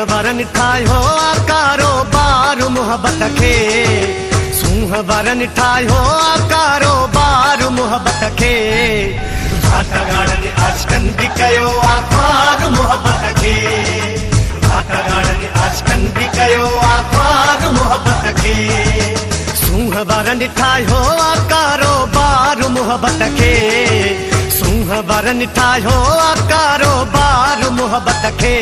वरन ठाहियो कारोबार मोहब्बत खे सूंह वरन ठाहियो कारोबार मोहब्बत खे भातगाड़नि आशिकन भी कयो आख़बार मोहब्बत खे भातगाड़नि आशिकन भी कयो आख़बार मोहब्बत खे सूंह वरन ठाहियो कारोबार मोहब्बत खे सूंह वरन ठाहियो कारोबार मोहब्बत खे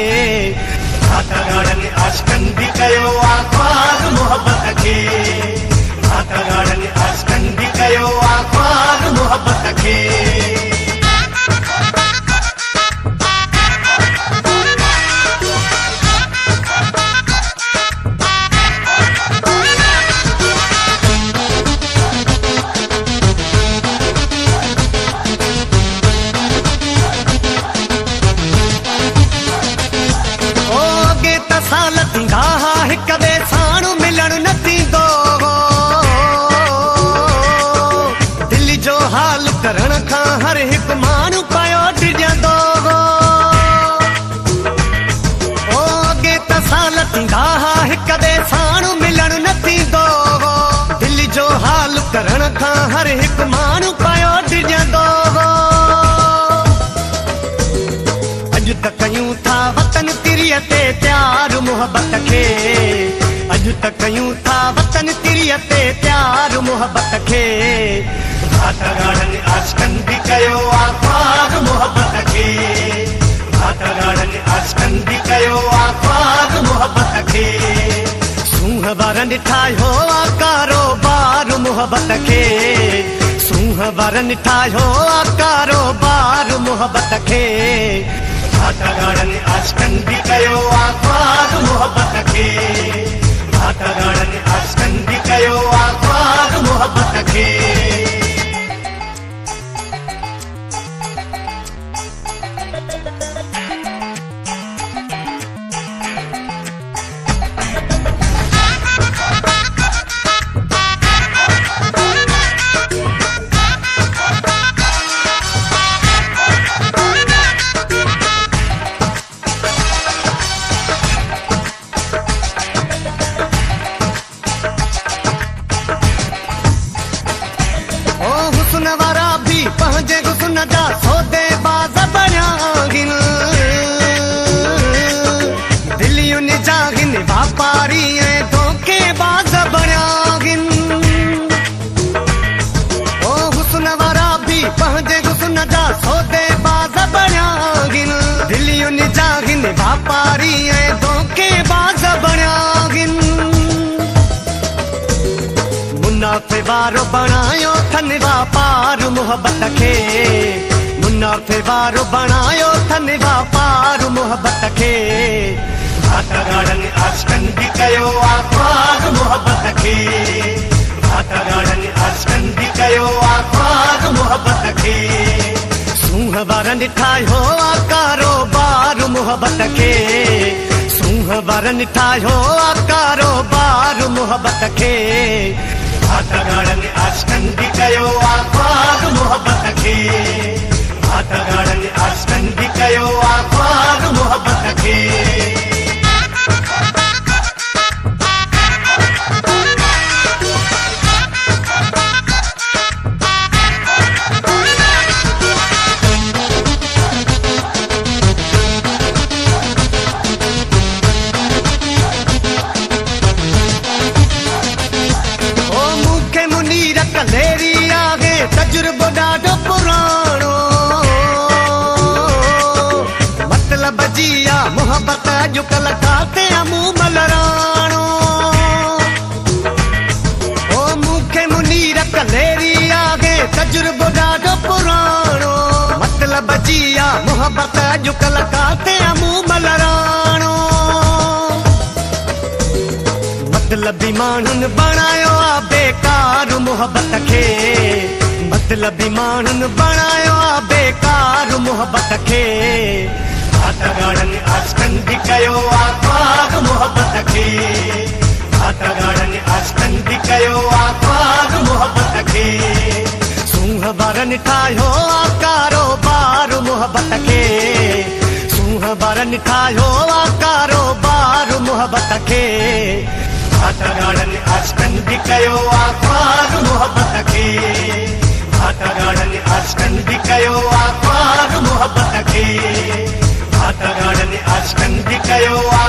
भातगाड़नि आशिकन भी कयो आख़बार मोहब्बत खे भातगाड़नि आशिकन भी कयो आख़बार मोहब्बत खे करण खां हर हिकु माण्हू पियो डिॼंदो ओ अॻे त साल थींदा हुआ हिक ॿिए साणु मिलण न थींदो दिल जो हाल करण खां हर हिकु माण्हू पियो डिॼंदो अॼु त कयूं था वतन तिरीअ ते प्यार मोहब्बत खे अॼु त कयूं था वतन तिरीअ ते प्यार मोहब्बत खे भातगाड़नि आशिकन भी कयो आख़बार मोहब्बत खे भातगाड़नि आशिकन भी कयो आख़बार मोहब्बत खे सूंह वरन ठाहियो कारोबार मोहब्बत खे सूंह वरन ठाहियो कारोबार मोहब्बत खे भातगाड़नि आशिकन भी कयो आख़बार मोहब्बत खे भातगाड़नि आशिकन भी कयो आख़बार मोहब्बत खे हुस्न वारा भी पंहिंजे हुस्न जा सौदेबाज़ बणिया आहिनि दिलियुनि जा हिन वापारी ऐं धोखेबाज़ बणिया आहिनि ओ हुस्न वारा भी पंहिंजे हुस्न जा सौदेबाज़ बणिया आहिनि दिलियुनि जा हिन वापारी ऐं धोखेबाज़ बणिया आहिनि मुनाफ़े वारो बणायो थन वापार मोहब्बत खे मुनाफ़े वारो बणायो थन वापार मोहब्बत खे भातगाड़नि आशिकन भी कयो आख़बार मोहब्बत खे भातगाड़नि आशिकन भी कयो आख़बार मोहब्बत खे सूंह वरन ठाहियो कारोबार मोहब्बत खे सूंह वरन ठाहियो कारोबार मोहब्बत खे भातगाड़नि आशिकन भी कयो आख़बार मोहब्बत खे भातगाड़नि आशिकन भी कयो आख़बार मोहब्बत खे तजुर्बो ॾाढो पुराणो मतलब जिया मोहब्बत अॼुकल्ह काथे मूं मलराणो ओ मूंखे मुनीर कलेरी आहे तजुर्बो ॾाढो पुराणो मतलब जिया मोहब्बत अॼुकल्ह काथे मूं मलराणो मतलबी माण्हुनि बणायो आहे बेकार मोहब्बत खे मतलबी माण्हुनि बणायो आहे बेकार मोहब्बत खे भातगाड़नि आशिकन भी कयो आख़बार मोहब्बत खे भातगाड़नि आशिकन भी कयो आख़बार मोहब्बत खे सूंह वरन ठाहियो कारोबार मोहब्बत खे सूंह बारनि ठाहियो आ कारोबार मुहबत खे भाटागाड़नि आशिकनि बि कयो आ ख्वार मुहबत खे भाटागाड़नि आशिकनि बि कयो आ ख्वार मुहबत खे भाटागाड़नि आशिकनि बि कयो आ